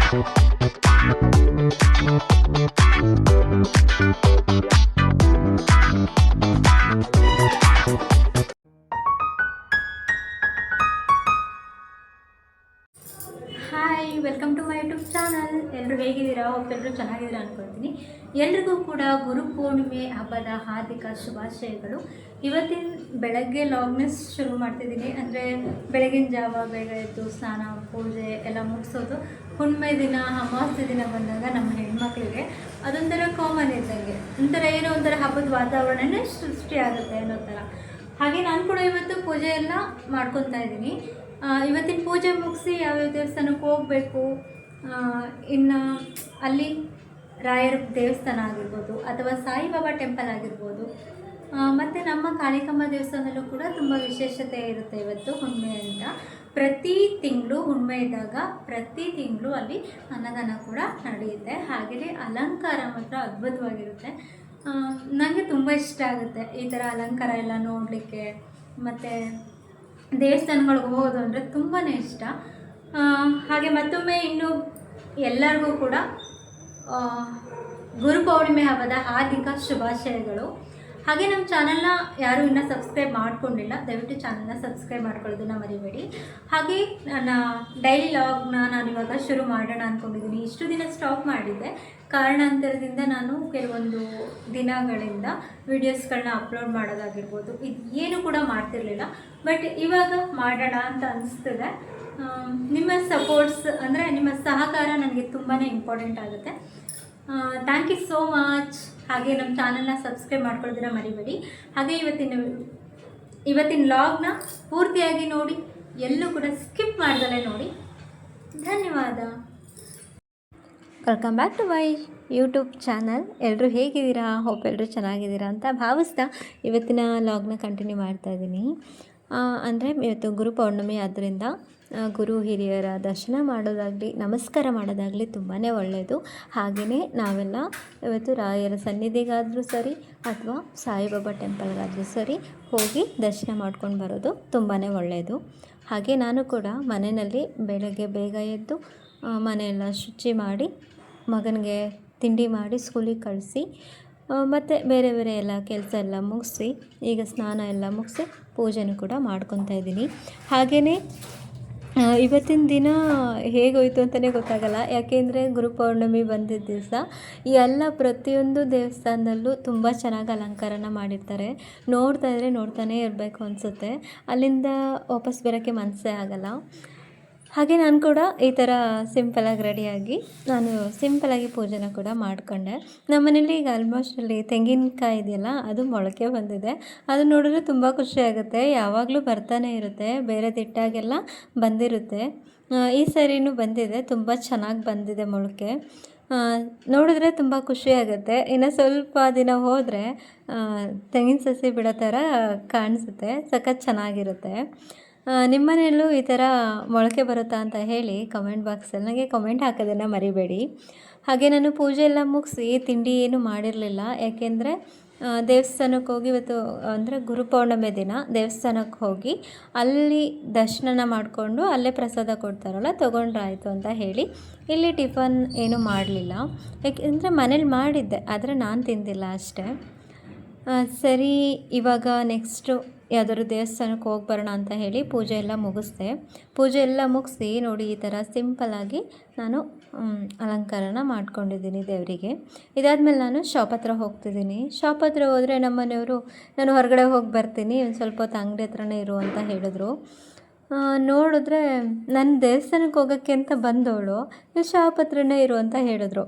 Hi, welcome to my YouTube channel. ಎಲ್ಲರೂ ಹೇಗಿದ್ದೀರಾ? ಎಲ್ಲರೂ ಚೆನ್ನಾಗಿದ್ದೀರಾ ಅಂದ್ಕೊಳ್ತೀನಿ. ಎಲ್ರಿಗೂ ಕೂಡ ಗುರುಪೂರ್ಣಿಮೆ ಹಬ್ಬದ ಹಾರ್ದಿಕ ಶುಭಾಶಯಗಳು. ಇವತ್ತಿನ ಬೆಳಗ್ಗೆ ಲಾಗ್ನೆಸ್ ಶುರು ಮಾಡ್ತಿದ್ದೀನಿ. ಅಂದರೆ ಬೆಳಗಿನ ಜಾವ ಬೇಗ ಎದ್ದು ಸ್ನಾನ ಪೂಜೆ ಎಲ್ಲ ಮುಗಿಸೋದು. ಹುಣ್ಣಿಮೆ ದಿನ ಅಮಾವಾಸ್ಯೆ ದಿನ ಬಂದಾಗ ನಮ್ಮ ಹೆಣ್ಮಕ್ಳಿಗೆ ಅದೊಂಥರ ಕಾಮನ್ ಇದ್ದಂಗೆ, ಒಂಥರ ಏನೋ ಒಂಥರ ಹಬ್ಬದ ವಾತಾವರಣನೇ ಸೃಷ್ಟಿಯಾಗುತ್ತೆ ಅನ್ನೋ ಥರ. ಹಾಗೆ ನಾನು ಕೂಡ ಇವತ್ತು ಪೂಜೆ ಎಲ್ಲ ಮಾಡ್ಕೊತಾ ಇದ್ದೀನಿ. ಇವತ್ತಿನ ಪೂಜೆ ಮುಗಿಸಿ ಯಾವ್ಯಾವ ದೇವಸ್ಥಾನಕ್ಕೆ ಹೋಗಬೇಕು, ಇನ್ನು ಅಲ್ಲಿ ರಾಯರ ದೇವಸ್ಥಾನ ಆಗಿರ್ಬೋದು ಅಥವಾ ಸಾಯಿಬಾಬಾ ಟೆಂಪಲ್ ಆಗಿರ್ಬೋದು, ಮತ್ತು ನಮ್ಮ ಕಾಳಿಕಮ್ಮ ದೇವಸ್ಥಾನದಲ್ಲೂ ಕೂಡ ತುಂಬ ವಿಶೇಷತೆ ಇರುತ್ತೆ. ಇವತ್ತು ಹುಣ್ಣಿಮೆ ಅಂತ ಪ್ರತಿ ತಿಂಗಳು ಹುಣ್ಣಿಮೆ ಇದ್ದಾಗ ಪ್ರತಿ ತಿಂಗಳು ಅಲ್ಲಿ ಅನ್ನದಾನ ಕೂಡ ನಡೆಯುತ್ತೆ. ಹಾಗೆಯೇ ಅಲಂಕಾರ ಮಾತ್ರ ಅದ್ಭುತವಾಗಿರುತ್ತೆ. ನನಗೆ ತುಂಬ ಇಷ್ಟ ಆಗುತ್ತೆ ಈ ಥರ ಅಲಂಕಾರ ಎಲ್ಲ ನೋಡಲಿಕ್ಕೆ. ಮತ್ತು ದೇವಸ್ಥಾನಗಳಿಗೆ ಹೋಗೋದು ಅಂದರೆ ತುಂಬಾ ಇಷ್ಟ. ಹಾಗೆ ಮತ್ತೊಮ್ಮೆ ಇನ್ನು ಎಲ್ಲರಿಗೂ ಕೂಡ ಗುರುಪೌರ್ಣಿಮೆ ಹಬ್ಬದ ಹಾರ್ದಿಕ ಶುಭಾಶಯಗಳು. ಹಾಗೆ ನಮ್ಮ ಚಾನಲ್ನ ಯಾರೂ ಇನ್ನೂ ಸಬ್ಸ್ಕ್ರೈಬ್ ಮಾಡ್ಕೊಂಡಿಲ್ಲ, ದಯವಿಟ್ಟು ಚಾನಲ್ನ ಸಬ್ಸ್ಕ್ರೈಬ್ ಮಾಡ್ಕೊಳ್ಳೋದನ್ನ ಮರಿಬೇಡಿ. ಹಾಗೆ ನನ್ನ ಡೈಲಿ ಲಾಗ್ನ ನಾನು ಇವಾಗ ಶುರು ಮಾಡೋಣ ಅಂದ್ಕೊಂಡಿದ್ದೀನಿ. ಇಷ್ಟು ದಿನ ಸ್ಟಾಪ್ ಮಾಡಿದ್ದೆ, ಕಾರಣಾಂತರದಿಂದ ನಾನು ಕೆಲವೊಂದು ದಿನಗಳಿಂದ ವೀಡಿಯೋಸ್ಗಳನ್ನ ಅಪ್ಲೋಡ್ ಮಾಡೋದಾಗಿರ್ಬೋದು, ಇದು ಏನು ಕೂಡ ಮಾಡ್ತಿರ್ಲಿಲ್ಲ. ಬಟ್ ಇವಾಗ ಮಾಡೋಣ ಅಂತ ಅನಿಸ್ತದೆ. ನಿಮ್ಮ ಸಪೋರ್ಟ್ಸ್ ಅಂದರೆ ನಿಮ್ಮ ಸಹಕಾರ ನನಗೆ ತುಂಬಾ ಇಂಪಾರ್ಟೆಂಟ್ ಆಗುತ್ತೆ. Thank you so much. ಹಾಗೆ ನಮ್ಮ ಚಾನಲ್ನ ಸಬ್ಸ್ಕ್ರೈಬ್ ಮಾಡ್ಕೊಳ್ಳೋದನ್ನ ಮರಿಬೇಡಿ. ಹಾಗೆ ಇವತ್ತಿನ ಲಾಗ್ನ ಪೂರ್ತಿಯಾಗಿ ನೋಡಿ, ಎಲ್ಲೂ ಕೂಡ ಸ್ಕಿಪ್ ಮಾಡ್ದಲೇ ನೋಡಿ. ಧನ್ಯವಾದ. Welcome back to my YouTube channel. ಎಲ್ಲರೂ ಹೇಗಿದ್ದೀರಾ? ಹೋಪ್ ಎಲ್ಲರೂ ಚೆನ್ನಾಗಿದ್ದೀರಾ ಅಂತ ಭಾವಿಸ್ತಾ ಇವತ್ತಿನ ಲಾಗ್ನ ಕಂಟಿನ್ಯೂ ಮಾಡ್ತಾಯಿದ್ದೀನಿ. ಅಂದರೆ ಇವತ್ತು ಗುರು ಪೌರ್ಣಮಿ ಆದ್ದರಿಂದ ಗುರು ಹಿರಿಯರ ದರ್ಶನ ಮಾಡೋದಾಗಲಿ ನಮಸ್ಕಾರ ಮಾಡೋದಾಗಲಿ ತುಂಬಾ ಒಳ್ಳೆಯದು. ಹಾಗೆಯೇ ನಾವೆಲ್ಲ ಇವತ್ತು ರಾಯರ ಸನ್ನಿಧಿಗಾದರೂ ಸರಿ ಅಥವಾ ಸಾಯಿಬಾಬಾ ಟೆಂಪಲ್ಗಾದರೂ ಸರಿ ಹೋಗಿ ದರ್ಶನ ಮಾಡ್ಕೊಂಡು ಬರೋದು ತುಂಬಾ ಒಳ್ಳೆಯದು. ಹಾಗೆ ನಾನು ಕೂಡ ಮನೆಯಲ್ಲಿ ಬೆಳಗ್ಗೆ ಬೇಗ ಎದ್ದು ಮನೆಯೆಲ್ಲ ಶುಚಿ ಮಾಡಿ ಮಗನಿಗೆ ತಿಂಡಿ ಮಾಡಿ ಸ್ಕೂಲಿಗೆ ಕಳಿಸಿ ಮತ್ತು ಬೇರೆ ಬೇರೆ ಎಲ್ಲ ಕೆಲಸ ಎಲ್ಲ ಮುಗಿಸಿ ಈಗ ಸ್ನಾನ ಎಲ್ಲ ಮುಗಿಸಿ ಪೂಜೆನೂ ಕೂಡ ಮಾಡ್ಕೊತಾ ಇದ್ದೀನಿ. ಹಾಗೆಯೇ ಇವತ್ತಿನ ದಿನ ಹೇಗೋಯ್ತು ಅಂತಲೇ ಗೊತ್ತಾಗಲ್ಲ. ಯಾಕೆಂದರೆ ಗುರುಪೌರ್ಣಮಿ ಬಂದಿದ್ದ ದಿವಸ ಎಲ್ಲ ಪ್ರತಿಯೊಂದು ದೇವಸ್ಥಾನದಲ್ಲೂ ತುಂಬ ಚೆನ್ನಾಗಿ ಅಲಂಕಾರನ ಮಾಡಿರ್ತಾರೆ. ನೋಡ್ತಾ ಇದ್ದರೆ ನೋಡ್ತಾನೇ ಇರಬೇಕು ಅನಿಸುತ್ತೆ. ಅಲ್ಲಿಂದ ವಾಪಸ್ ಬರೋಕ್ಕೆ ಮನಸ್ಸೇ ಆಗಲ್ಲ. ಹಾಗೆ ನಾನು ಕೂಡ ಈ ಥರ ಸಿಂಪಲಾಗಿ ರೆಡಿಯಾಗಿ ನಾನು ಸಿಂಪಲಾಗಿ ಪೂಜೆನ ಕೂಡ ಮಾಡಿಕೊಂಡೆ. ನಮ್ಮ ಮನೇಲಿ ಈಗ ಆಲ್ಮೋಸ್ಟ್ ಅಲ್ಲಿ ತೆಂಗಿನಕಾಯಿ ಇದೆಯಲ್ಲ ಅದು ಮೊಳಕೆ ಬಂದಿದೆ. ಅದು ನೋಡಿದ್ರೆ ತುಂಬ ಖುಷಿಯಾಗುತ್ತೆ. ಯಾವಾಗಲೂ ಬರ್ತಾನೆ ಇರುತ್ತೆ, ಬೇರೆ ದಿಟ್ಟಾಗೆಲ್ಲ ಬಂದಿರುತ್ತೆ. ಈ ಸರಿನೂ ಬಂದಿದೆ, ತುಂಬ ಚೆನ್ನಾಗಿ ಬಂದಿದೆ ಮೊಳಕೆ. ನೋಡಿದ್ರೆ ತುಂಬ ಖುಷಿಯಾಗುತ್ತೆ. ಇನ್ನು ಸ್ವಲ್ಪ ದಿನ ಹೋದರೆ ತೆಂಗಿನ ಸಸಿ ಬಿಡೋ ಥರ ಕಾಣಿಸುತ್ತೆ, ಸಖತ್ ಚೆನ್ನಾಗಿರುತ್ತೆ. ನಿಮ್ಮ ಮನೆಯಲ್ಲೂ ಈ ಥರ ಮೊಳಕೆ ಬರುತ್ತಾ ಅಂತ ಹೇಳಿ ಕಮೆಂಟ್ ಬಾಕ್ಸಲ್ಲಿ ನನಗೆ ಕಮೆಂಟ್ ಹಾಕೋದನ್ನು ಮರಿಬೇಡಿ. ಹಾಗೆ ನಾನು ಪೂಜೆ ಎಲ್ಲ ಮುಗಿಸಿ ತಿಂಡಿ ಏನು ಮಾಡಿರಲಿಲ್ಲ. ಯಾಕೆಂದರೆ ದೇವಸ್ಥಾನಕ್ಕೆ ಹೋಗಿ ಇವತ್ತು ಅಂದರೆ ಗುರುಪೌರ್ಣಮಿ ದಿನ ದೇವಸ್ಥಾನಕ್ಕೆ ಹೋಗಿ ಅಲ್ಲಿ ದರ್ಶನ ಮಾಡಿಕೊಂಡು ಅಲ್ಲೇ ಪ್ರಸಾದ ಕೊಡ್ತಾರಲ್ಲ ತೊಗೊಂಡ್ರಾಯ್ತು ಅಂತ ಹೇಳಿ ಇಲ್ಲಿ ಟಿಫನ್ ಏನೂ ಮಾಡಲಿಲ್ಲ. ಯಾಕೆಂದರೆ ಮನೇಲಿ ಮಾಡಿದ್ದೆ, ಆದರೆ ನಾನು ತಿಂದಿಲ್ಲ ಅಷ್ಟೇ. ಸರಿ, ಇವಾಗ ನೆಕ್ಸ್ಟು ಯಾವುದಾದ್ರು ದೇವಸ್ಥಾನಕ್ಕೆ ಹೋಗಿ ಬರೋಣ ಅಂತ ಹೇಳಿ ಪೂಜೆ ಎಲ್ಲ ಮುಗಿಸ್ದೆ. ಪೂಜೆ ಎಲ್ಲ ಮುಗಿಸಿ ನೋಡಿ ಈ ಥರ ಸಿಂಪಲ್ಲಾಗಿ ನಾನು ಅಲಂಕಾರನ ಮಾಡ್ಕೊಂಡಿದ್ದೀನಿ ದೇವರಿಗೆ. ಇದಾದಮೇಲೆ ನಾನು ಶಾಪ್ ಹತ್ರ ಹೋಗ್ತಿದ್ದೀನಿ. ಶಾಪ್ ಹತ್ರ ಹೋದರೆ ನಮ್ಮ ಮನೆಯವರು ನಾನು ಹೊರಗಡೆ ಹೋಗಿ ಬರ್ತೀನಿ, ಒಂದು ಸ್ವಲ್ಪ ಹೊತ್ತು ಅಂಗಡಿ ಹತ್ರನೇ ಇರು ಅಂತ ಹೇಳಿದ್ರು. ನೋಡಿದ್ರೆ ನನ್ನ ದೇವಸ್ಥಾನಕ್ಕೆ ಹೋಗೋಕ್ಕೆ ಅಂತ ಬಂದವಳು ಶಾಪ್ ಹತ್ರನೇ ಇರು ಅಂತ ಹೇಳಿದ್ರು.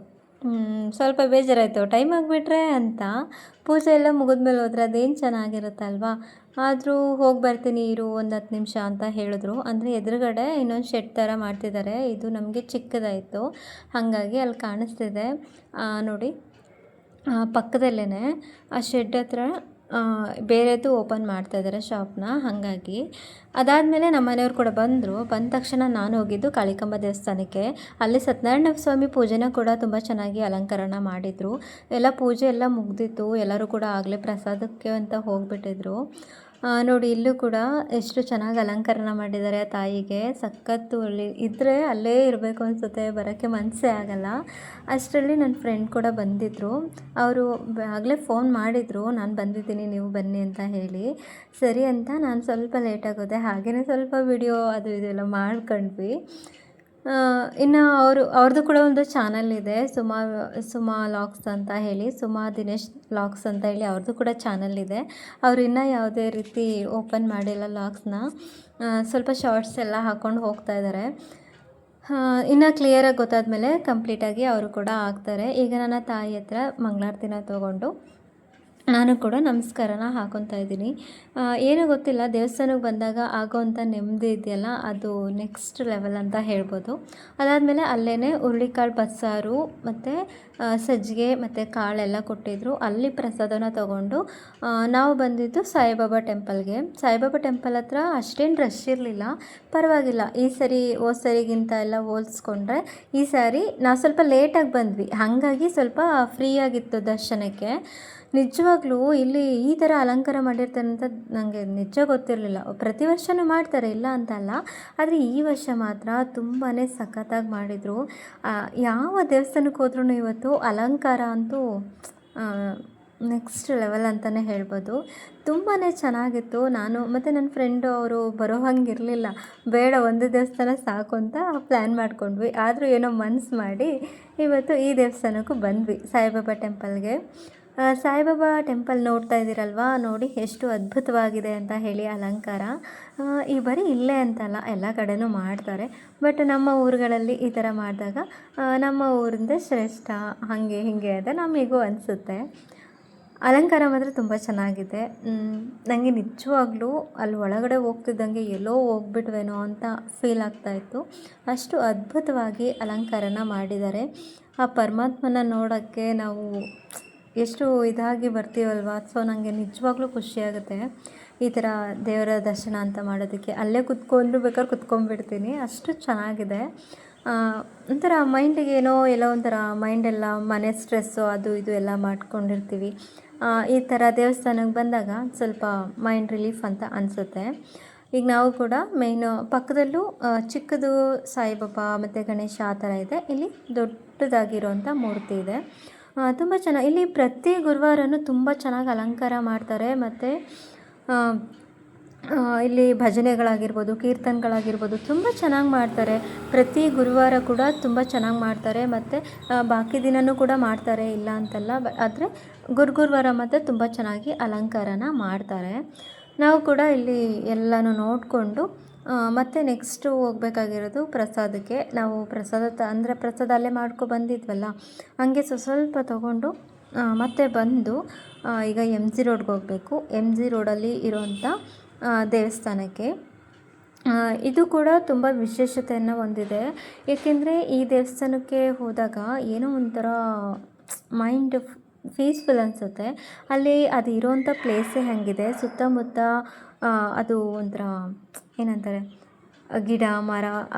ಸ್ವಲ್ಪ ಬೇಜಾರಾಯಿತು, ಟೈಮ್ ಆಗಿಬಿಟ್ರೆ ಅಂತ. ಪೂಜೆ ಎಲ್ಲ ಮುಗಿದ್ಮೇಲೆ ಹೋದ್ರೆ ಅದೇನು ಚೆನ್ನಾಗಿರುತ್ತಲ್ವಾ. ಆದರೂ ಹೋಗಿ ಬರ್ತೀನಿ ಇರು ಒಂದು 10 ನಿಮಿಷ ಅಂತ ಹೇಳಿದ್ರು. ಅಂದರೆ ಎದುರುಗಡೆ ಇನ್ನೊಂದು ಶೆಡ್ ಥರ ಮಾಡ್ತಿದ್ದಾರೆ, ಇದು ನಮಗೆ ಚಿಕ್ಕದಾಯಿತು ಹಾಗಾಗಿ ಅಲ್ಲಿ ಕಾಣಿಸ್ತಿದೆ ನೋಡಿ ಪಕ್ಕದಲ್ಲೇ ಆ ಶೆಡ್ ಹತ್ರ ಬೇರೆದು ಓಪನ್ ಮಾಡ್ತಾಯಿದ್ದಾರೆ ಶಾಪ್ನ. ಹಾಗಾಗಿ ಅದಾದಮೇಲೆ ನಮ್ಮ ಮನೆಯವ್ರು ಕೂಡ ಬಂದ ತಕ್ಷಣ ನಾನು ಹೋಗಿದ್ದು ಕಾಳಿಕಮ್ಮ ದೇವಸ್ಥಾನಕ್ಕೆ. ಅಲ್ಲಿ ಸತ್ಯನಾರಾಯಣ ಸ್ವಾಮಿ ಪೂಜೆನ ಕೂಡ ತುಂಬ ಚೆನ್ನಾಗಿ ಅಲಂಕರಣ ಮಾಡಿದರು. ಎಲ್ಲ ಪೂಜೆ ಎಲ್ಲ ಮುಗ್ದಿತ್ತು, ಎಲ್ಲರೂ ಕೂಡ ಆಗಲೇ ಪ್ರಸಾದಕ್ಕೆ ಅಂತ ಹೋಗಿಬಿಟ್ಟಿದ್ರು. ನೋಡಿ ಇಲ್ಲೂ ಕೂಡ ಎಷ್ಟು ಚೆನ್ನಾಗಿ ಅಲಂಕರಣ ಮಾಡಿದ್ದಾರೆ ಆ ತಾಯಿಗೆ. ಸಖತ್ತು ಅಲ್ಲಿ ಇದ್ದರೆ ಅಲ್ಲೇ ಇರಬೇಕು ಅನಿಸುತ್ತೆ, ಬರೋಕ್ಕೆ ಮನಸ್ಸೇ ಆಗಲ್ಲ. ಅಷ್ಟರಲ್ಲಿ ನನ್ನ ಫ್ರೆಂಡ್ ಕೂಡ ಬಂದಿದ್ದರು. ಅವರು ಆಗಲೇ ಫೋನ್ ಮಾಡಿದರು, ನಾನು ಬಂದಿದ್ದೀನಿ ನೀವು ಬನ್ನಿ ಅಂತ ಹೇಳಿ. ಸರಿ ಅಂತ ನಾನು ಸ್ವಲ್ಪ ಲೇಟಾಗಿ ಹೋದೆ. ಹಾಗೆಯೇ ಸ್ವಲ್ಪ ವಿಡಿಯೋ ಅದು ಇದೆಲ್ಲ ಮಾಡ್ಕೊಂಡ್ವಿ. ಇನ್ನು ಅವ್ರದ್ದು ಕೂಡ ಒಂದು ಚಾನಲ್ ಇದೆ, ಸುಮಾ ಲಾಗ್ಸ್ ಅಂತ ಹೇಳಿ, ಸುಮಾ ದಿನೇಶ್ ಲಾಗ್ಸ್ ಅಂತ ಹೇಳಿ ಅವ್ರದ್ದು ಕೂಡ ಚಾನಲ್ ಇದೆ. ಅವರು ಇನ್ನೂ ಯಾವುದೇ ರೀತಿ ಓಪನ್ ಮಾಡಿಲ್ಲ ಲಾಗ್ಸ್ನ. ಸ್ವಲ್ಪ ಶಾರ್ಟ್ಸ್ ಎಲ್ಲ ಹಾಕ್ಕೊಂಡು ಹೋಗ್ತಾ ಇದ್ದಾರೆ. ಇನ್ನು ಕ್ಲಿಯರಾಗಿ ಗೊತ್ತಾದಮೇಲೆ ಕಂಪ್ಲೀಟಾಗಿ ಅವರು ಕೂಡ ಆಗ್ತಾರೆ. ಈಗ ನನ್ನ ತಾಯಿ ಹತ್ರ ಮಂಗಳಾರತಿನ ತೊಗೊಂಡು ನಾನು ಕೂಡ ನಮಸ್ಕಾರನ ಹಾಕ್ಕೊತಾ ಇದ್ದೀನಿ. ಏನೋ ಗೊತ್ತಿಲ್ಲ, ದೇವಸ್ಥಾನಕ್ಕೆ ಬಂದಾಗ ಆಗೋವಂಥ ನೆಮ್ಮದಿ ಇದೆಯಲ್ಲ, ಅದು ನೆಕ್ಸ್ಟ್ ಲೆವೆಲ್ ಅಂತ ಹೇಳ್ಬೋದು. ಅದಾದಮೇಲೆ ಅಲ್ಲೇ ಹುರುಳಿಕಾಳು ಬಸ್ಸಾರು ಮತ್ತು ಸಜ್ಜಿಗೆ ಮತ್ತು ಕಾಳೆಲ್ಲ ಕೊಟ್ಟಿದ್ದರು. ಅಲ್ಲಿ ಪ್ರಸಾದನ ತೊಗೊಂಡು ನಾವು ಬಂದಿದ್ದು ಸಾಯಿಬಾಬಾ ಟೆಂಪಲ್ಗೆ. ಸಾಯಿಬಾಬಾ ಟೆಂಪಲ್ ಹತ್ರ ಅಷ್ಟೇನು ರಶ್ ಇರಲಿಲ್ಲ, ಪರವಾಗಿಲ್ಲ. ಈ ಸರಿ ಹೋದ ಸರಿಗಿಂತ ಎಲ್ಲ ಹೋಲಿಸ್ಕೊಂಡ್ರೆ ಈ ಸಾರಿ ನಾವು ಸ್ವಲ್ಪ ಲೇಟಾಗಿ ಬಂದ್ವಿ, ಹಾಗಾಗಿ ಸ್ವಲ್ಪ ಫ್ರೀಯಾಗಿತ್ತು ದರ್ಶನಕ್ಕೆ. ನಿಜವಾಗ್ಲೂ ಇಲ್ಲಿ ಈ ಥರ ಅಲಂಕಾರ ಮಾಡಿರ್ತಾರೆ ಅಂತ ನನಗೆ ನಿಜ ಗೊತ್ತಿರಲಿಲ್ಲ. ಪ್ರತಿ ವರ್ಷವೂ ಮಾಡ್ತಾರೆ, ಇಲ್ಲ ಅಂತಲ್ಲ, ಆದರೆ ಈ ವರ್ಷ ಮಾತ್ರ ತುಂಬಾ ಸಖತ್ತಾಗಿ ಮಾಡಿದರು. ಯಾವ ದೇವಸ್ಥಾನಕ್ಕೆ ಹೋದ್ರೂ ಇವತ್ತು ಅಲಂಕಾರ ಅಂತೂ ನೆಕ್ಸ್ಟ್ ಲೆವೆಲ್ ಅಂತಲೇ ಹೇಳ್ಬೋದು. ತುಂಬಾ ಚೆನ್ನಾಗಿತ್ತು. ನಾನು ಮತ್ತು ನನ್ನ ಫ್ರೆಂಡು ಅವರು ಬರೋ ಹಂಗಿರಲಿಲ್ಲ, ಬೇಡ ಒಂದು ದೇವಸ್ಥಾನ ಸಾಕು ಅಂತ ಪ್ಲ್ಯಾನ್ ಮಾಡ್ಕೊಂಡ್ವಿ. ಆದರೂ ಏನೋ ಮನಸ್ಸು ಮಾಡಿ ಇವತ್ತು ಈ ದೇವಸ್ಥಾನಕ್ಕೂ ಬಂದ್ವಿ, ಸಾಯಿಬಾಬಾ ಟೆಂಪಲ್ಗೆ. ಸಾಯಿಬಾಬಾ ಟೆಂಪಲ್ ನೋಡ್ತಾ ಇದ್ದೀರಲ್ವಾ, ನೋಡಿ ಎಷ್ಟು ಅದ್ಭುತವಾಗಿದೆ ಅಂತ ಹೇಳಿ ಅಲಂಕಾರ. ಈ ಬರೀ ಇಲ್ಲೇ ಅಂತಲ್ಲ, ಎಲ್ಲ ಕಡೆನೂ ಮಾಡ್ತಾರೆ. ಬಟ್ ನಮ್ಮ ಊರುಗಳಲ್ಲಿ ಈ ಥರ ಮಾಡಿದಾಗ ನಮ್ಮ ಊರಿಂದ ಶ್ರೇಷ್ಠ, ಹಾಗೆ ಹೀಗೆ ಅಂತ ನಮಗೂ ಅನಿಸುತ್ತೆ. ಅಲಂಕಾರ ಮಾತ್ರ ತುಂಬ ಚೆನ್ನಾಗಿದೆ. ನನಗೆ ನಿಜವಾಗ್ಲೂ ಅಲ್ಲಿ ಒಳಗಡೆ ಹೋಗ್ತಿದ್ದಂಗೆ ಎಲ್ಲೋ ಹೋಗ್ಬಿಟ್ವೇನೋ ಅಂತ ಫೀಲ್ ಆಗ್ತಾಯಿತ್ತು. ಅಷ್ಟು ಅದ್ಭುತವಾಗಿ ಅಲಂಕಾರನ ಮಾಡಿದ್ದಾರೆ. ಆ ಪರಮಾತ್ಮನ ನೋಡೋಕ್ಕೆ ನಾವು ಎಷ್ಟು ಇದಾಗಿ ಬರ್ತೀವಲ್ವ. ಸೊ ನನಗೆ ನಿಜವಾಗ್ಲೂ ಖುಷಿಯಾಗುತ್ತೆ ಈ ಥರ ದೇವರ ದರ್ಶನ ಅಂತ ಮಾಡೋದಕ್ಕೆ. ಅಲ್ಲೇ ಬೇಕಾದ್ರೆ ಕುತ್ಕೊಂಡ್ಬಿಡ್ತೀನಿ, ಅಷ್ಟು ಚೆನ್ನಾಗಿದೆ. ಒಂಥರ ಮೈಂಡಿಗೆ ಎಲ್ಲೋ ಒಂಥರ ಮೈಂಡೆಲ್ಲ ಮನೆ ಸ್ಟ್ರೆಸ್ಸು ಅದು ಇದು ಎಲ್ಲ ಮಾಡ್ಕೊಂಡಿರ್ತೀವಿ. ಈ ಥರ ದೇವಸ್ಥಾನಕ್ಕೆ ಬಂದಾಗ ಸ್ವಲ್ಪ ಮೈಂಡ್ ರಿಲೀಫ್ ಅಂತ ಅನಿಸುತ್ತೆ. ಈಗ ನಾವು ಕೂಡ ಮೇಯ್ನು ಪಕ್ಕದಲ್ಲೂ ಚಿಕ್ಕದು ಸಾಯಿಬಾಬಾ ಮತ್ತು ಗಣೇಶ ಆ ಥರ ಇದೆ. ಇಲ್ಲಿ ದೊಡ್ಡದಾಗಿರೋಂಥ ಮೂರ್ತಿ ಇದೆ. ತುಂಬ ಚೆನ್ನಾಗಿ ಇಲ್ಲಿ ಪ್ರತಿ ಗುರುವಾರನೂ ತುಂಬ ಚೆನ್ನಾಗಿ ಅಲಂಕಾರ ಮಾಡ್ತಾರೆ. ಮತ್ತು ಇಲ್ಲಿ ಭಜನೆಗಳಾಗಿರ್ಬೋದು, ಕೀರ್ತನೆಗಳಾಗಿರ್ಬೋದು ತುಂಬ ಚೆನ್ನಾಗಿ ಮಾಡ್ತಾರೆ. ಪ್ರತಿ ಗುರುವಾರ ಕೂಡ ತುಂಬ ಚೆನ್ನಾಗಿ ಮಾಡ್ತಾರೆ. ಮತ್ತು ಬಾಕಿ ದಿನವೂ ಕೂಡ ಮಾಡ್ತಾರೆ, ಇಲ್ಲ ಅಂತಲ್ಲ. ಆದರೆ ಗುರುವಾರ ಮಾತ್ರ ತುಂಬ ಚೆನ್ನಾಗಿ ಅಲಂಕಾರನ ಮಾಡ್ತಾರೆ. ನಾವು ಕೂಡ ಇಲ್ಲಿ ಎಲ್ಲನೂ ನೋಡಿಕೊಂಡು ಮತ್ತು ನೆಕ್ಸ್ಟು ಹೋಗ್ಬೇಕಾಗಿರೋದು ಪ್ರಸಾದಕ್ಕೆ. ನಾವು ಪ್ರಸಾದ ಅಲ್ಲೇ ಬಂದಿದ್ವಲ್ಲ, ಹಾಗೆ ಸ್ವಲ್ಪ ತೊಗೊಂಡು ಮತ್ತೆ ಬಂದು ಈಗ ಎಮ್ ಜಿ ರೋಡ್ಗೆ ಹೋಗಬೇಕು. ಎಮ್ ಜಿ ರೋಡಲ್ಲಿ ಇರೋವಂಥ ದೇವಸ್ಥಾನಕ್ಕೆ. ಇದು ಕೂಡ ತುಂಬ ವಿಶೇಷತೆಯನ್ನು ಹೊಂದಿದೆ. ಏಕೆಂದರೆ ಈ ದೇವಸ್ಥಾನಕ್ಕೆ ಹೋದಾಗ ಏನೋ ಒಂಥರ ಮೈಂಡ್ ಪೀಸ್ಫುಲ್ ಅನಿಸುತ್ತೆ. ಅಲ್ಲಿ ಅದು ಇರೋವಂಥ ಪ್ಲೇಸೇ ಹಾಗಿದೆ. ಸುತ್ತಮುತ್ತ ಅದು ಒಂಥರ ಏನಂತಾರೆ, ಗಿಡ ಮರ,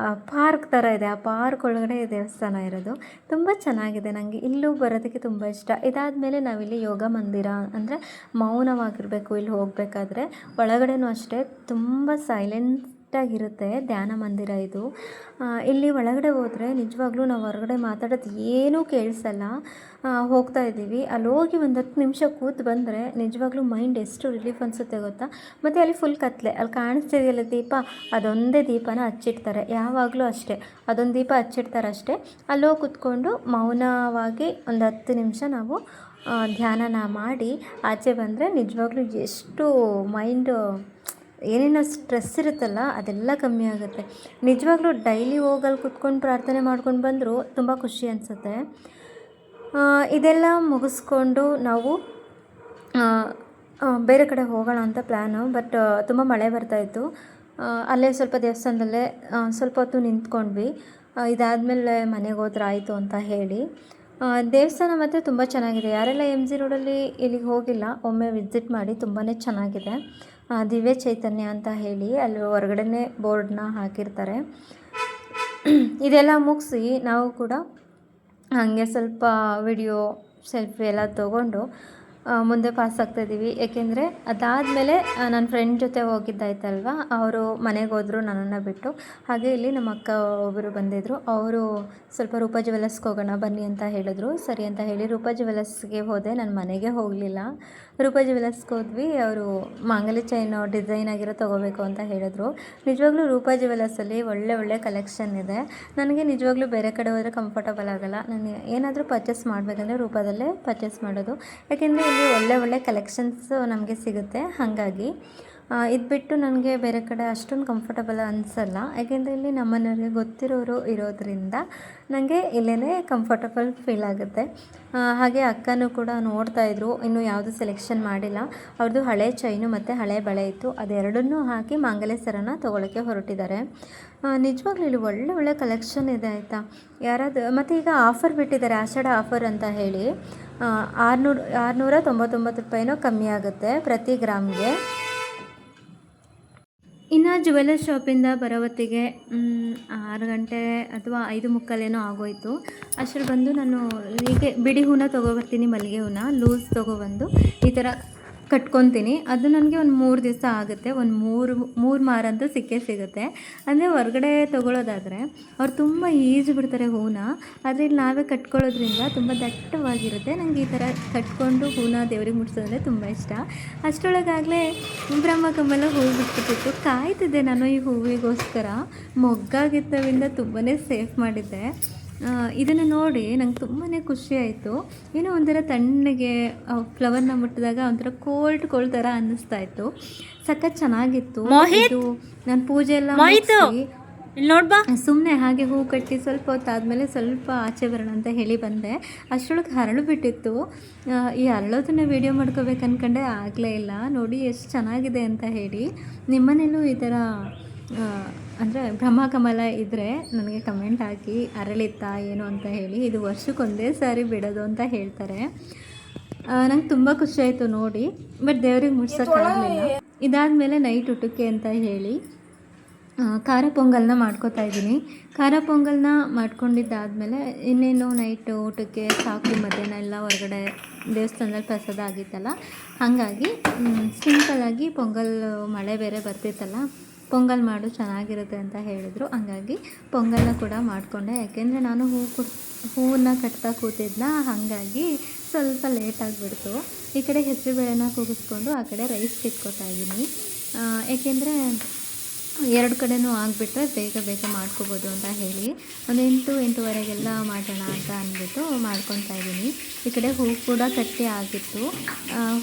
ಪಾರ್ಕ್ ಥರ ಇದೆ. ಆ ಪಾರ್ಕ್ ಒಳಗಡೆ ದೇವಸ್ಥಾನ ಇರೋದು ತುಂಬ ಚೆನ್ನಾಗಿದೆ. ನನಗೆ ಇಲ್ಲೂ ಬರೋದಕ್ಕೆ ತುಂಬ ಇಷ್ಟ. ಇದಾದಮೇಲೆ ನಾವಿಲ್ಲಿ ಯೋಗ ಮಂದಿರ, ಅಂದರೆ ಮೌನವಾಗಿರಬೇಕು ಇಲ್ಲಿ ಹೋಗಬೇಕಾದ್ರೆ. ಒಳಗಡೆನೂ ಅಷ್ಟೇ ತುಂಬ ಸೈಲೆಂಟಾಗಿರುತ್ತೆ ಧ್ಯಾನ ಮಂದಿರ ಇದು. ಇಲ್ಲಿ ಒಳಗಡೆ ಹೋದರೆ ನಿಜವಾಗ್ಲೂ ನಾವು ಹೊರಗಡೆ ಮಾತಾಡೋದು ಏನೂ ಕೇಳಿಸಲ್ಲ. ಹೋಗ್ತಾ ಇದ್ದೀವಿ, ಅಲ್ಲಿ ಹೋಗಿ ಒಂದು 10 ನಿಮಿಷ ಕೂತು ಬಂದರೆ ನಿಜವಾಗ್ಲೂ ಮೈಂಡ್ ಎಷ್ಟು ರಿಲೀಫ್ ಅನಿಸುತ್ತೆ ಗೊತ್ತಾ. ಮತ್ತು ಅಲ್ಲಿ ಫುಲ್ ಕತ್ತಲೆ, ಅಲ್ಲಿ ಕಾಣಿಸ್ತಿದೆಯಲ್ಲ ದೀಪ, ಅದೊಂದೇ ದೀಪನ ಹಚ್ಚಿಡ್ತಾರೆ ಯಾವಾಗಲೂ ಅಷ್ಟೇ. ಅದೊಂದು ದೀಪ ಹಚ್ಚಿಡ್ತಾರೆ ಅಷ್ಟೇ. ಅಲ್ಲೋಗಿ ಕೂತ್ಕೊಂಡು ಮೌನವಾಗಿ ಒಂದು 10 ನಿಮಿಷ ನಾವು ಧ್ಯಾನನ ಮಾಡಿ ಆಚೆ ಬಂದರೆ ನಿಜವಾಗ್ಲೂ ಎಷ್ಟು ಮೈಂಡು ಏನೇನೋ ಸ್ಟ್ರೆಸ್ ಇರುತ್ತಲ್ಲ ಅದೆಲ್ಲ ಕಮ್ಮಿ ಆಗುತ್ತೆ. ನಿಜವಾಗ್ಲೂ ಡೈಲಿ ಹೋಗಲ್ಲಿ ಕೂತ್ಕೊಂಡು ಪ್ರಾರ್ಥನೆ ಮಾಡ್ಕೊಂಡು ಬಂದರೂ ತುಂಬ ಖುಷಿ ಅನಿಸುತ್ತೆ. ಇದೆಲ್ಲ ಮುಗಿಸ್ಕೊಂಡು ನಾವು ಬೇರೆ ಕಡೆ ಹೋಗೋಣ ಅಂತ ಪ್ಲ್ಯಾನು. ಬಟ್ ತುಂಬ ಮಳೆ ಬರ್ತಾಯಿತ್ತು. ಅಲ್ಲೇ ಸ್ವಲ್ಪ ದೇವಸ್ಥಾನದಲ್ಲೇ ಸ್ವಲ್ಪ ಹೊತ್ತು ನಿಂತ್ಕೊಂಡ್ವಿ. ಇದಾದಮೇಲೆ ಮನೆಗೆ ಹೋದ್ರೆ ಆಯಿತು ಅಂತ ಹೇಳಿ. ದೇವಸ್ಥಾನ ಮಾತ್ರ ತುಂಬ ಚೆನ್ನಾಗಿದೆ. ಯಾರೆಲ್ಲ ಎಮ್ ಜಿ ರೋಡಲ್ಲಿ ಇಲ್ಲಿಗೆ ಹೋಗಿಲ್ಲ, ಒಮ್ಮೆ ವಿಸಿಟ್ ಮಾಡಿ, ತುಂಬಾ ಚೆನ್ನಾಗಿದೆ. ದಿವ್ಯ ಚೈತನ್ಯ ಅಂತ ಹೇಳಿ ಅಲ್ಲಿ ಹೊರಗಡೆನೇ ಬೋರ್ಡನ್ನ ಹಾಕಿರ್ತಾರೆ. ಇದೆಲ್ಲ ಮುಗಿಸಿ ನಾವು ಕೂಡ ಹಾಗೆ ಸ್ವಲ್ಪ ವಿಡಿಯೋ ಸೆಲ್ಫಿ ಎಲ್ಲ ತೊಗೊಂಡು ಮುಂದೆ ಪಾಸ್ ಆಗ್ತಾಯಿದ್ದೀವಿ. ಏಕೆಂದರೆ ಅದಾದಮೇಲೆ ನನ್ನ ಫ್ರೆಂಡ್ ಜೊತೆ ಹೋಗಿದ್ದಾಯ್ತಲ್ವ, ಅವರು ಮನೆಗೆ ಹೋದರು ನನ್ನನ್ನು ಬಿಟ್ಟು. ಹಾಗೆ ಇಲ್ಲಿ ನಮ್ಮ ಅಕ್ಕ ಒಬ್ಬರು ಬಂದಿದ್ದರು. ಅವರು ಸ್ವಲ್ಪ ರೂಪಾ ಜ್ಯುವೆಲರ್ಸ್ಗೆ ಹೋಗೋಣ ಬನ್ನಿ ಅಂತ ಹೇಳಿದ್ರು. ಸರಿ ಅಂತ ಹೇಳಿ ರೂಪಾ ಜ್ಯುವೆಲರ್ಸ್ಗೆ ಹೋದೆ. ನಾನು ಮನೆಗೆ ಹೋಗಲಿಲ್ಲ, ರೂಪಾ ಜ್ಯುವೆಲರ್ಸ್ಗೆ ಹೋದ್ವಿ. ಅವರು ಮಾಂಗಲ್ಯ ಚೈನು ಡಿಸೈನ್ ಆಗಿರೋ ತೊಗೋಬೇಕು ಅಂತ ಹೇಳಿದ್ರು. ನಿಜವಾಗ್ಲೂ ರೂಪಾ ಜ್ಯುವೆಲರ್ಸಲ್ಲಿ ಒಳ್ಳೆ ಕಲೆಕ್ಷನ್ ಇದೆ. ನನಗೆ ನಿಜವಾಗ್ಲೂ ಬೇರೆ ಕಡೆ ಹೋದರೆ ಕಂಫರ್ಟಬಲ್ ಆಗೋಲ್ಲ. ನಾನು ಏನಾದರೂ ಪರ್ಚೇಸ್ ಮಾಡಬೇಕಂದ್ರೆ ರೂಪಾದಲ್ಲೇ ಪರ್ಚೇಸ್ ಮಾಡೋದು. ಯಾಕೆಂದರೆ ಇಲ್ಲಿ ಒಳ್ಳೆ ಕಲೆಕ್ಷನ್ಸು ನಮಗೆ ಸಿಗುತ್ತೆ. ಹಾಗಾಗಿ ಇದು ಬಿಟ್ಟು ನನಗೆ ಬೇರೆ ಕಡೆ ಅಷ್ಟೊಂದು ಕಂಫರ್ಟಬಲ್ ಅನಿಸಲ್ಲ. ಯಾಕೆಂದರೆ ಇಲ್ಲಿ ನಮ್ಮನೆಯವ್ರಿಗೆ ಗೊತ್ತಿರೋರು ಇರೋದರಿಂದ ನನಗೆ ಇಲ್ಲೇ ಕಂಫರ್ಟಬಲ್ ಫೀಲ್ ಆಗುತ್ತೆ. ಹಾಗೆ ಅಕ್ಕನೂ ಕೂಡ ನೋಡ್ತಾಯಿದ್ರು, ಇನ್ನೂ ಯಾವುದು ಸೆಲೆಕ್ಷನ್ ಮಾಡಿಲ್ಲ. ಅವ್ರದ್ದು ಹಳೆ ಚೈನು ಮತ್ತು ಹಳೆ ಬಳೆ ಇತ್ತು, ಅದೆರಡನ್ನೂ ಹಾಕಿ ಮಾಂಗಲ್ಯ ಸರನ ತೊಗೊಳಕ್ಕೆ ಹೊರಟಿದ್ದಾರೆ. ನಿಜವಾಗ್ಲೂ ಇಲ್ಲಿ ಒಳ್ಳೆ ಕಲೆಕ್ಷನ್ ಇದೆ ಆಯಿತಾ. ಮತ್ತು ಈಗ ಆಫರ್ ಬಿಟ್ಟಿದ್ದಾರೆ, ಆಷಾಢ ಆಫರ್ ಅಂತ ಹೇಳಿ 699 ರೂಪಾಯಿನೋ ಕಮ್ಮಿ ಆಗುತ್ತೆ ಪ್ರತಿ ಗ್ರಾಮ್ಗೆ. ಇನ್ನು ಜ್ಯುವೆಲರ್ ಶಾಪಿಂದ ಬರೋ ಹೊತ್ತಿಗೆ 6 ಗಂಟೆ ಅಥವಾ 5:45 ಆಗೋಯಿತು. ಅಷ್ಟರಲ್ಲಿ ಬಂದು ನಾನು ಹೀಗೆ ಬಿಡಿ ಹೂನ ತೊಗೊಬರ್ತೀನಿ, ಮಲ್ಲಿಗೆ ಹೂನ ಲೂಸ್ ತೊಗೊಬಂದು ಈ ಥರ ಕಟ್ಕೊತೀನಿ. ಅದು ನನಗೆ ಒಂದು 3 ದಿವಸ ಆಗುತ್ತೆ. ಒಂದು ಮೂರು ಮಾರಂತೂ ಸಿಗುತ್ತೆ. ಅಂದರೆ ಹೊರಗಡೆ ತೊಗೊಳೋದಾದರೆ ಅವ್ರು ತುಂಬ ಈಜಿ ಬಿಡ್ತಾರೆ ಹೂನ, ಆದರೆ ಇಲ್ಲಿ ನಾವೇ ಕಟ್ಕೊಳ್ಳೋದ್ರಿಂದ ತುಂಬ ದಟ್ಟವಾಗಿರುತ್ತೆ. ನನಗೆ ಈ ಥರ ಕಟ್ಕೊಂಡು ಹೂನ ದೇವ್ರಿಗೆ ಮುಟ್ಸೋದಂದರೆ ತುಂಬ ಇಷ್ಟ. ಅಷ್ಟರೊಳಗಾಗಲೇ ಬ್ರಹ್ಮಕಮಲ ಹೂವು ಬಿಟ್ಬಿಟ್ಟಿತ್ತು. ಕಾಯ್ತಿದ್ದೆ ನಾನು ಈ ಹೂವಿಗೋಸ್ಕರ. ಮೊಗ್ಗಾಗಿದ್ದವಿಂದ ತುಂಬಾ ಸೇಫ್ ಮಾಡಿದ್ದೆ. ಇದನ್ನು ನೋಡಿ ನಂಗೆ ತುಂಬಾ ಖುಷಿ ಆಯಿತು. ಏನೋ ಒಂಥರ ತಣ್ಣಗೆ ಫ್ಲವರ್ನ ಮುಟ್ಟಿದಾಗ ಒಂಥರ ಕೋಲ್ಡ್ ಥರ ಅನ್ನಿಸ್ತಾಯಿತ್ತು. ಸಖತ್ ಚೆನ್ನಾಗಿತ್ತು. ಇದು ನಾನು ಪೂಜೆ ಎಲ್ಲ ನೋಡ್ಬಾ ಸುಮ್ಮನೆ ಹಾಗೆ ಹೂ ಕಟ್ಟಿ ಸ್ವಲ್ಪ ಹೊತ್ತಾದಮೇಲೆ ಸ್ವಲ್ಪ ಆಚೆ ಬರೋಣ ಅಂತ ಹೇಳಿ ಬಂದೆ. ಅಷ್ಟರೊಳಗೆ ಹರಳು ಬಿಟ್ಟಿತ್ತು. ಈ ಹರಳೋದನ್ನು ವೀಡಿಯೋ ಮಾಡ್ಕೋಬೇಕು ಅಂದ್ಕೊಂಡೆ, ಆಗಲೇ ಇಲ್ಲ. ನೋಡಿ ಎಷ್ಟು ಚೆನ್ನಾಗಿದೆ ಅಂತ ಹೇಳಿ. ನಿಮ್ಮನೇಲೂ ಈ ಥರ ಅಂದರೆ ಬ್ರಹ್ಮಕಮಲ ಇದ್ದರೆ ನನಗೆ ಕಮೆಂಟ್ ಹಾಕಿ, ಅರಳಿತ್ತಾ ಏನು ಅಂತ ಹೇಳಿ. ಇದು ವರ್ಷಕ್ಕೊಂದೇ ಸಾರಿ ಬಿಡೋದು ಅಂತ ಹೇಳ್ತಾರೆ. ನಂಗೆ ತುಂಬ ಖುಷಿ ಆಯಿತು ನೋಡಿ, ಬಟ್ ದೇವ್ರಿಗೆ ಮುಟ್ಸೋಕ್ಕಾಗಲಿಲ್ಲ. ಇದಾದಮೇಲೆ ನೈಟ್ ಊಟಕ್ಕೆ ಅಂತ ಹೇಳಿ ಖಾರ ಪೊಂಗಲ್ನ ಮಾಡ್ಕೋತಾ ಇದ್ದೀನಿ. ಖಾರ ಪೊಂಗಲ್ನ ಮಾಡ್ಕೊಂಡಿದ್ದಾದಮೇಲೆ ಇನ್ನೇನು ನೈಟ್ ಊಟಕ್ಕೆ ಸಾಕು. ಮಧ್ಯಾಹ್ನ ಎಲ್ಲ ಹೊರಗಡೆ ದೇವಸ್ಥಾನದಲ್ಲಿ ಪ್ರಸಾದ ಆಗಿತ್ತಲ್ಲ, ಹಾಗಾಗಿ ಸಿಂಪಲ್ಲಾಗಿ ಪೊಂಗಲ್ ಮಳೆ ಬೇರೆ ಬರ್ತಿತ್ತಲ್ಲ, ಪೊಂಗಲ್ ಮಾಡು ಚೆನ್ನಾಗಿರುತ್ತೆ ಅಂತ ಹೇಳಿದರು. ಹಂಗಾಗಿ ಪೊಂಗಲ್ನ ಕೂಡ ಮಾಡಿಕೊಂಡೆ. ಯಾಕೆಂದರೆ ನಾನು ಹೂವನ್ನ ಕಟ್ತಾ ಕೂತಿದ್ನ, ಹಾಗಾಗಿ ಸ್ವಲ್ಪ ಲೇಟಾಗಿಬಿಡ್ತು. ಈ ಕಡೆ ಹೆಸರುಬೇಳೆನ ಕೂಗಿಸ್ಕೊಂಡು ಆ ಕಡೆ ರೈಸ್ ಇಟ್ಕೊತಾ ಇದ್ದೀನಿ. ಏಕೆಂದರೆ 2 ಕಡೆನೂ ಆಗಿಬಿಟ್ರೆ ಬೇಗ ಮಾಡ್ಕೋಬೋದು ಅಂತ ಹೇಳಿ ಒಂದು 8-8:15 ಮಾಡೋಣ ಅಂತ ಅಂದ್ಬಿಟ್ಟು ಮಾಡ್ಕೊತಾ ಇದ್ದೀನಿ. ಈ ಕಡೆ ಹೂವು ಕೂಡ ಕಟ್ಟಿ ಆಗಿತ್ತು.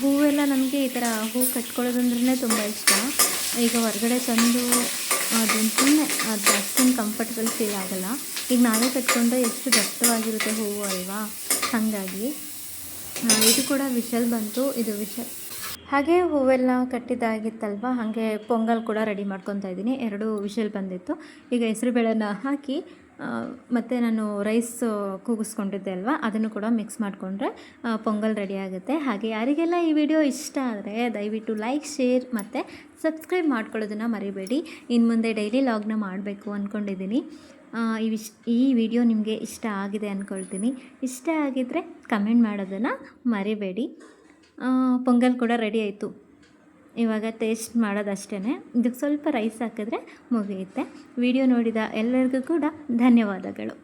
ಹೂವೆಲ್ಲ ನನಗೆ ಈ ಥರ ಹೂವು ಕಟ್ಕೊಳ್ಳೋದಂದ್ರೇ ತುಂಬ ಇಷ್ಟ. ಈಗ ಹೊರಗಡೆ ತಂದು ಅದನ್ನು ಸುಮ್ಮನೆ ಅದು ಅಷ್ಟೊಂದು ಕಂಫರ್ಟಬಲ್ ಫೀಲ್ ಆಗೋಲ್ಲ. ಈಗ ನಾವೇ ಕಟ್ಕೊಂಡ್ರೆ ಎಷ್ಟು ದಟ್ಟವಾಗಿರುತ್ತೆ ಹೂವು ಅಲ್ವಾ. ಹಾಗಾಗಿ ಇದು ಕೂಡ ವಿಷಲ್ ಬಂತು. ಇದು ವಿಷಲ್ ಹಾಗೆ ಹೂವೆಲ್ಲ ಕಟ್ಟಿದ್ದಾಗಿತ್ತಲ್ವ, ಹಾಗೆ ಪೊಂಗಲ್ ಕೂಡ ರೆಡಿ ಮಾಡ್ಕೊತಾ ಇದ್ದೀನಿ. 2 ವಿಷಲ್ ಬಂದಿತ್ತು. ಈಗ ಹೆಸರುಬೇಳೆನ ಹಾಕಿ ಮತ್ತು ನಾನು ರೈಸ್ ಕೂಗಿಸ್ಕೊಂಡಿದ್ದೆ ಅಲ್ವಾ, ಅದನ್ನು ಕೂಡ ಮಿಕ್ಸ್ ಮಾಡಿಕೊಂಡ್ರೆ ಪೊಂಗಲ್ ರೆಡಿ ಆಗುತ್ತೆ. ಹಾಗೆ ಯಾರಿಗೆಲ್ಲ ಈ ವಿಡಿಯೋ ಇಷ್ಟ ಆದರೆ ದಯವಿಟ್ಟು ಲೈಕ್, ಶೇರ್ ಮತ್ತು ಸಬ್ಸ್ಕ್ರೈಬ್ ಮಾಡ್ಕೊಳ್ಳೋದನ್ನು ಮರಿಬೇಡಿ. ಇನ್ನು ಮುಂದೆ ಡೈಲಿ ಲಾಗ್ನ ಮಾಡಬೇಕು ಅಂದ್ಕೊಂಡಿದ್ದೀನಿ. ಈ ವಿಡಿಯೋ ನಿಮಗೆ ಇಷ್ಟ ಆಗಿದೆ ಅಂದ್ಕೊಳ್ತೀನಿ. ಇಷ್ಟ ಆಗಿದ್ದರೆ ಕಮೆಂಟ್ ಮಾಡೋದನ್ನು ಮರಿಬೇಡಿ. ಪೊಂಗಲ್ ಕೂಡ ರೆಡಿ ಆಯಿತು. ಇವಾಗ ಟೇಸ್ಟ್ ಮಾಡೋದಷ್ಟೇ. ಇದಕ್ಕೆ ಸ್ವಲ್ಪ ರೈಸ್ ಹಾಕಿದ್ರೆ ಮುಗಿಯುತ್ತೆ. ವಿಡಿಯೋ ನೋಡಿದ ಎಲ್ಲರಿಗೂ ಕೂಡ ಧನ್ಯವಾದಗಳು.